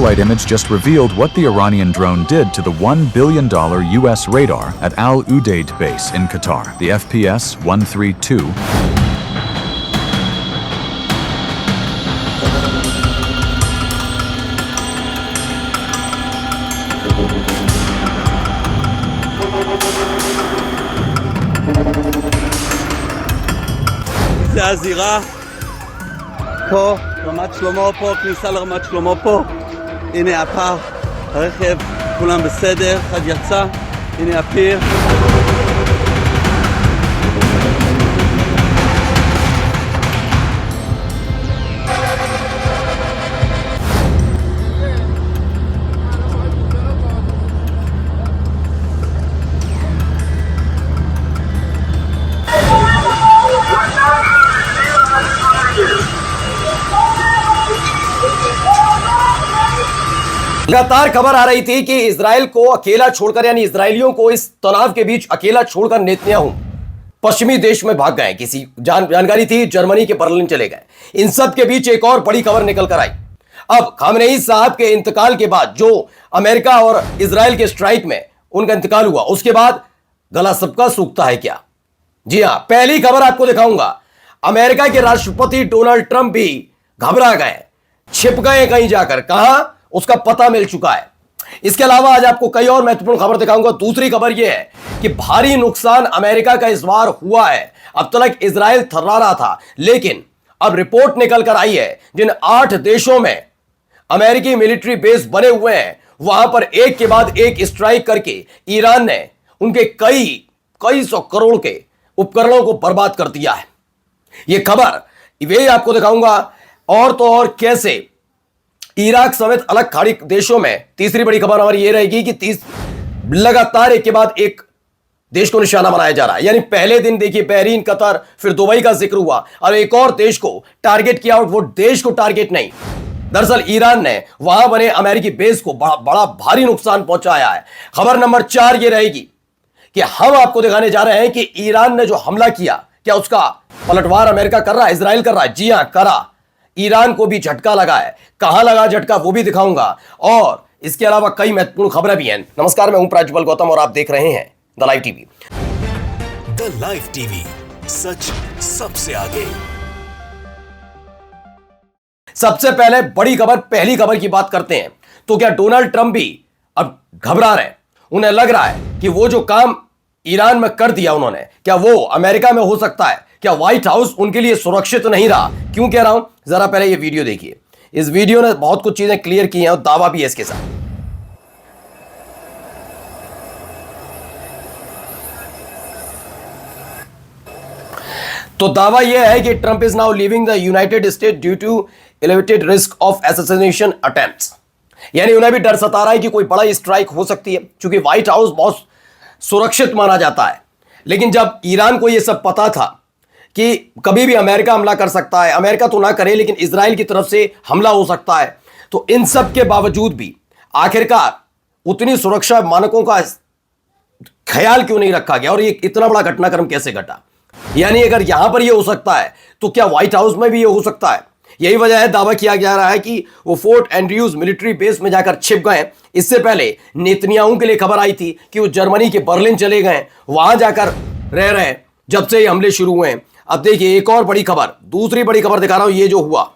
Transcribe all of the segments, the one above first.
satellite image just revealed what the Iranian drone did to the $1 billion US radar at Al Udeid base in Qatar, the FPS-132. זה הזירה, פה, רמת שלמה פה, כניסה לרמת שלמה פה, הנה הפר, הרכב, כולם בסדר, אחד יצא, הנה הפיר. लगातार खबर आ रही थी कि Israel को अकेला छोड़कर यानी इजरायलियों को इस तनाव के बीच अकेला छोड़कर नेतन्याहू पश्चिमी देश में भाग गए। किसी जानकारी थी जर्मनी के बर्लिन चले गए। इन सब के बीच एक और बड़ी खबर निकल कर आई। अब खामनेई साहब के इंतकाल के बाद जो अमेरिका और इजराइल के स्ट्राइक में उनका इंतकाल हुआ, उसके बाद गला सबका सूखता है क्या? जी हां, पहली खबर आपको दिखाऊंगा। अमेरिका के राष्ट्रपति डोनाल्ड ट्रंप भी घबरा गए, छिप गए कहीं जाकर। कहां, उसका पता मिल चुका है। इसके अलावा आज आपको कई और महत्वपूर्ण खबर दिखाऊंगा। दूसरी खबर यह है कि भारी नुकसान अमेरिका का इस बार हुआ है। अब तक इजराइल थर्रा रहा था, लेकिन अब रिपोर्ट निकल कर आई है जिन 8 देशों में अमेरिकी मिलिट्री बेस बने हुए हैं, वहां पर एक के बाद एक स्ट्राइक करके ईरान ने उनके कई सौ करोड़ के उपकरणों को बर्बाद कर दिया है। यह खबर वे आपको दिखाऊंगा। और तो और कैसे इराक समेत अलग खाड़ी देशों में। तीसरी बड़ी खबर हमारी यह रहेगी कि लगातार एक के बाद एक देश को निशाना बनाया जा रहा है। यानी पहले दिन देखिए बहरीन, कतर, फिर दुबई का जिक्र हुआ और एक और देश को टारगेट किया। और वो देश को टारगेट नहीं, दरअसल ईरान ने वहां बने अमेरिकी बेस को बड़ा भारी नुकसान पहुंचाया है। खबर नंबर 4 ये रहेगी कि हम आपको दिखाने जा रहे हैं कि ईरान ने जो हमला किया, क्या उसका पलटवार अमेरिका कर रहा है, इजराइल कर रहा है? जी हां, करा। ईरान को भी झटका लगा है। कहां लगा झटका वो भी दिखाऊंगा। और इसके अलावा कई महत्वपूर्ण खबरें भी हैं। नमस्कार, मैं हूं प्राज्वल गौतम और आप देख रहे हैं the live TV. The live TV, सच सबसे आगे। सबसे पहले बड़ी खबर, पहली खबर की बात करते हैं। तो क्या डोनाल्ड ट्रंप भी अब घबरा रहे हैं? उन्हें लग रहा है कि वो जो काम ईरान में कर दिया उन्होंने, क्या वो अमेरिका में हो सकता है? क्या व्हाइट हाउस उनके लिए सुरक्षित नहीं रहा? क्यों कह रहा हूं, जरा पहले ये वीडियो देखिए। इस वीडियो ने बहुत कुछ चीजें क्लियर की हैं और दावा भी है इसके साथ। तो दावा यह है कि Trump is now leaving the United State due to elevated risk of assassination attempts. यानी उन्हें भी डर सता रहा है कि कोई बड़ा स्ट्राइक हो सकती है, क्योंकि व्हाइट हाउस बहुत सुरक्षित माना जाता है। लेकिन जब ईरान को यह सब पता था कि कभी भी अमेरिका हमला कर सकता है, अमेरिका तो ना करे लेकिन इजराइल की तरफ से हमला हो सकता है, तो इन सब के बावजूद भी आखिरकार उतनी सुरक्षा मानकों का ख्याल क्यों नहीं रखा गया और ये इतना बड़ा घटनाक्रम कैसे घटा? यानी अगर यहां पर ये हो सकता है तो क्या व्हाइट हाउस में भी ये हो सकता है? यही वजह है, दावा किया जा रहा है कि वो फोर्ट एंड्रयूज मिलिट्री बेस में जाकर छिप गए। इससे पहले नेतन्याहू के लिए खबर आई थी कि वो जर्मनी के बर्लिन चले गए, वहां जाकर रह रहे हैं जब से ये हमले शुरू हुए हैं। अब देखिए एक और बड़ी खबर, दूसरी बड़ी खबर दिखा रहा हूं, ये जो हुआ।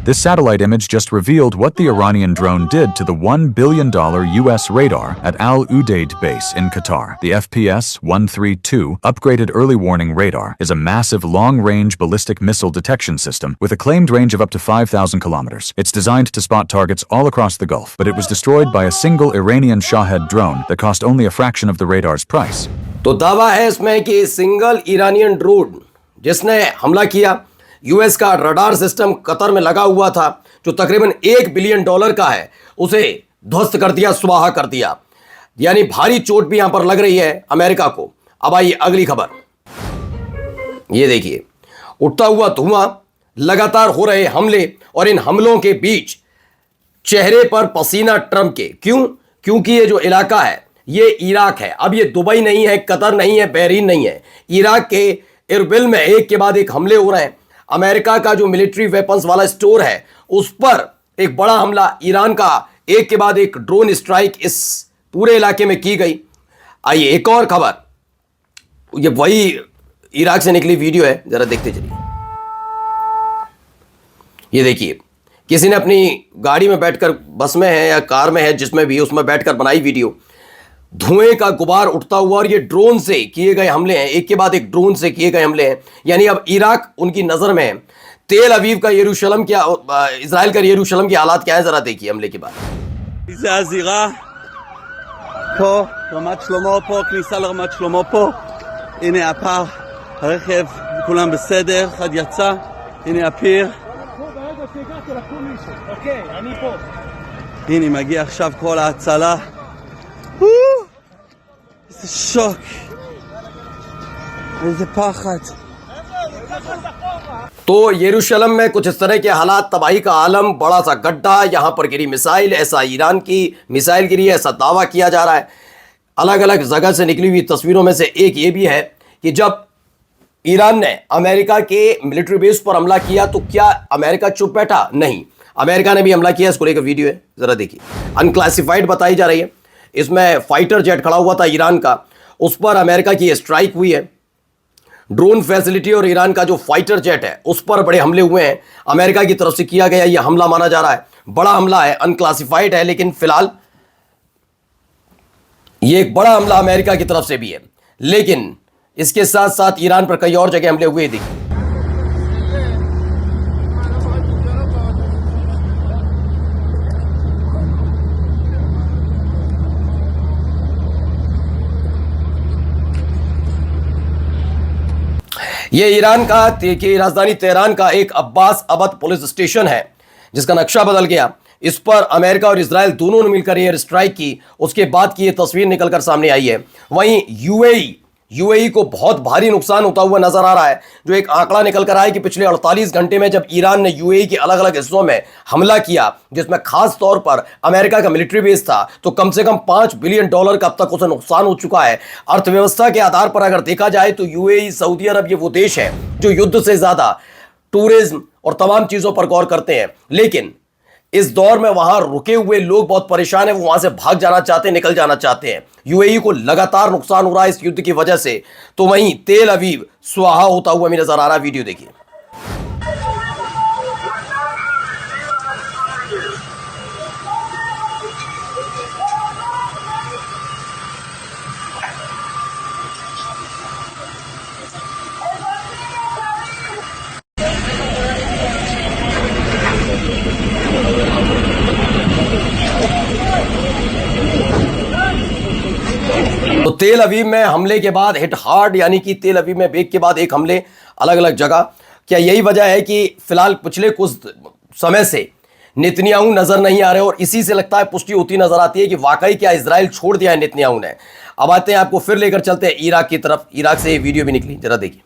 This satellite image just revealed what the Iranian drone did to the $1 billion US radar at Al Udeid base in Qatar. The FPS-132 upgraded early warning radar is a massive long-range ballistic missile detection system with a claimed range of up to 5,000 kilometers. It's designed to spot targets all across the Gulf, but it was destroyed by a single Iranian Shahed drone that cost only a fraction of the radar's price. तो दावा है इसमें कि single Iranian drone जिसने हमला किया, US का radar system Qatar में लगा हुआ था जो तकरीबन $1 बिलियन का है, उसे ध्वस्त कर दिया, स्वाहा कर दिया। यानी भारी चोट भी यहां पर लग रही है अमेरिका को। अब आइए अगली खबर, ये देखिए उठता हुआ धुआं, लगातार हो रहे हमले और इन हमलों के बीच चेहरे पर पसीना ट्रंप के। क्यों? क्योंकि ये जो इलाका है ये इराक है। अब ये दुबई नहीं है, कतर नहीं है, बहरीन नहीं है, इराक के इरबिल में एक के बाद एक हमले हो रहे हैं। अमेरिका का जो मिलिट्री वेपन्स वाला स्टोर है उस पर एक बड़ा हमला ईरान का एक के बाद एक ड्रोन स्ट्राइक इस पूरे इलाके में की गई। आइए एक और खबर, ये वही इराक से निकली वीडियो है, जरा देखते चलिए। ये देखिए, किसी ने अपनी गाड़ी में बैठकर, बस में है या कार में है, जिसमें भी, उसमें बैठकर बनाई वीडियो। धुएं का गुबार उठता हुआ, और ये ड्रोन से किए गए हमले हैं, एक के बाद एक ड्रोन से किए गए हमले हैं। यानी अब इराक उनकी नजर में है। तेल अवीव का यरूशलेम क्या, इजराइल का यरूशलेम की हालात क्या है, जरा देखिए हमले के बाद। זה הזירה, פה, רמת שלמה פה, כניסה לרמת שלמה פה. הנה הפר, הרכב, כולם בסדר, אחד יצא. הנה הפיר. הנה מגיע עכשיו כל ההצלה. איזה שוק. איזה पखत. तो यरूशलेम में कुछ इस तरह के हालात, तबाही का आलम, बड़ा सा गड्ढा, यहां पर गिरी मिसाइल, ऐसा ईरान की मिसाइल गिरी है, ऐसा दावा किया जा रहा है। अलग अलग जगह से निकली हुई तस्वीरों में से एक ये भी है कि जब ईरान ने अमेरिका के मिलिट्री बेस पर हमला किया तो क्या अमेरिका चुप बैठा? नहीं, अमेरिका ने भी हमला किया। इसको लेकर वीडियो है, जरा देखिए। अनक्लासिफाइड बताई जा रही है। इसमें फाइटर जेट खड़ा हुआ था ईरान का, उस पर अमेरिका की स्ट्राइक हुई है। ड्रोन फैसिलिटी और ईरान का जो फाइटर जेट है उस पर बड़े हमले हुए हैं। अमेरिका की तरफ से किया गया यह हमला माना जा रहा है, बड़ा हमला है, अनक्लासिफाइड है, लेकिन फिलहाल यह एक बड़ा हमला अमेरिका की तरफ से भी है। लेकिन इसके साथ साथ ईरान पर कई और जगह हमले हुए देखिए। ये ईरान की राजधानी तेहरान का एक अब्बास अबद पुलिस स्टेशन है जिसका नक्शा बदल गया। इस पर अमेरिका और इजराइल दोनों ने मिलकर एयर स्ट्राइक की, उसके बाद की ये तस्वीर निकलकर सामने आई है। वहीं यूएई को बहुत भारी नुकसान होता हुआ नजर आ रहा है। जो एक आंकड़ा निकल कर आया कि पिछले 48 घंटे में जब ईरान ने यूएई के अलग अलग हिस्सों में हमला किया, जिसमें खास तौर पर अमेरिका का मिलिट्री बेस था, तो कम से कम $5 बिलियन का अब तक उसे नुकसान हो चुका है। अर्थव्यवस्था के आधार पर अगर देखा जाए तो यूएई, सऊदी अरब, ये वो देश है जो युद्ध से ज्यादा टूरिज्म और तमाम चीजों पर गौर करते हैं। लेकिन इस दौर में वहां रुके हुए लोग बहुत परेशान हैं, वो वहां से भाग जाना चाहते हैं, निकल जाना चाहते हैं। यूएई को लगातार नुकसान हो रहा है इस युद्ध की वजह से। तो वहीं तेल अवीव स्वाहा होता हुआ भी नजर आ रहा है। वीडियो देखिए। तो तेल अवीव में हमले के बाद हिट हार्ड, यानी कि तेल अवीव में एक के बाद एक हमले अलग अलग जगह। क्या यही वजह है कि फिलहाल पिछले कुछ समय से नेतन्याहू नजर नहीं आ रहे, और इसी से लगता है पुष्टि होती नजर आती है कि वाकई क्या इजराइल छोड़ दिया है नेतन्याहू ने। अब आते हैं, आपको फिर लेकर चलते हैं इराक की तरफ। इराक से ये वीडियो भी निकली, जरा देखिए।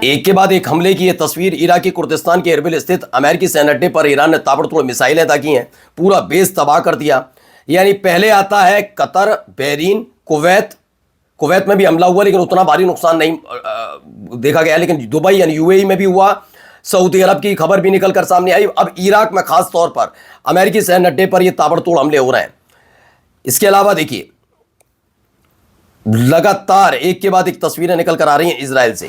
एक के बाद एक हमले की यह तस्वीर। इराकी कुर्दिस्तान के एरबिल स्थित अमेरिकी सैन्य अड्डे पर ईरान ने ताबड़तोड़ मिसाइलें अदा की हैं, पूरा बेस तबाह कर दिया। यानी पहले आता है कतर, बहरीन, कुवैत में भी हमला हुआ, लेकिन उतना भारी नुकसान नहीं देखा गया। लेकिन दुबई यानी यूएई में भी हुआ, सऊदी अरब की खबर भी निकलकर सामने आई। अब इराक में खास तौर पर अमेरिकी सैन्य अड्डे पर ये ताबड़तोड़ हमले हो रहे हैं। इसके अलावा देखिए, लगातार एक के बाद एक तस्वीरें निकल कर आ रही हैं इजराइल से।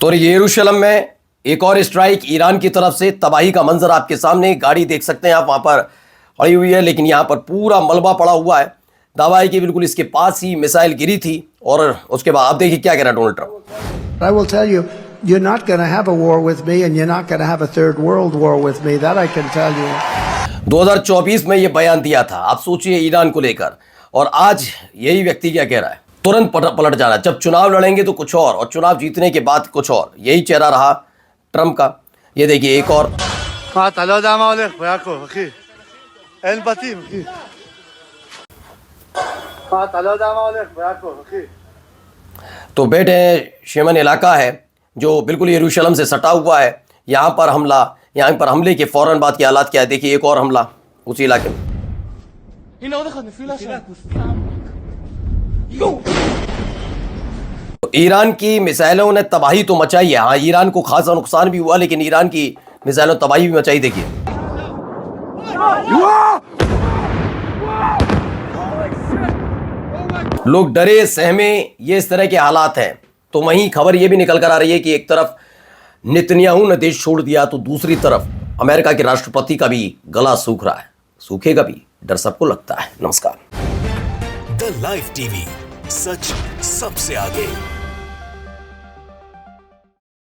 तो यरूशलेम में एक और स्ट्राइक ईरान की तरफ से, तबाही का मंजर आपके सामने। गाड़ी देख सकते हैं आप, वहां पर खड़ी हुई है, लेकिन यहां पर पूरा मलबा पड़ा हुआ है। दावा है कि बिल्कुल इसके पास ही मिसाइल गिरी थी। और उसके बाद आप देखिए क्या कह रहा है Donald Trump. I will tell you, you're not going to have a war with me, and you're not going to have a third world war with me. That I can tell you. 2024 में यह बयान दिया था। आप सोचिए Iran को लेकर, और आज यही व्यक्ति क्या कह रहा है, तुरंत पलट जाना। जब चुनाव लड़ेंगे तो कुछ और चुनाव जीतने के बाद कुछ और। यही चेहरा रहा ट्रंप का। ये देखिए एक और। तो बेटे शेमन इलाका है जो बिल्कुल यरूशलेम से सटा हुआ है। यहाँ पर हमला, यहाँ पर हमले के फौरन बाद के हालात क्या है देखिए। एक और हमला उसी इलाके में। तो ईरान की मिसाइलों ने तबाही तो मचाई है। हाँ, ईरान को खासा नुकसान भी हुआ, लेकिन ईरान की मिसाइलों तबाही भी मचाई। देखिए, लोग डरे सहमे, ये इस तरह के हालात हैं। तो वहीं खबर ये भी निकल कर आ रही है कि एक तरफ नेतन्याहू ने देश छोड़ दिया, तो दूसरी तरफ अमेरिका के राष्ट्रपति का भी गला सूख रहा है। सूखेगा भी, डर सबको लगता है। नमस्कार। द लाइव टीवी, सच सबसे आगे।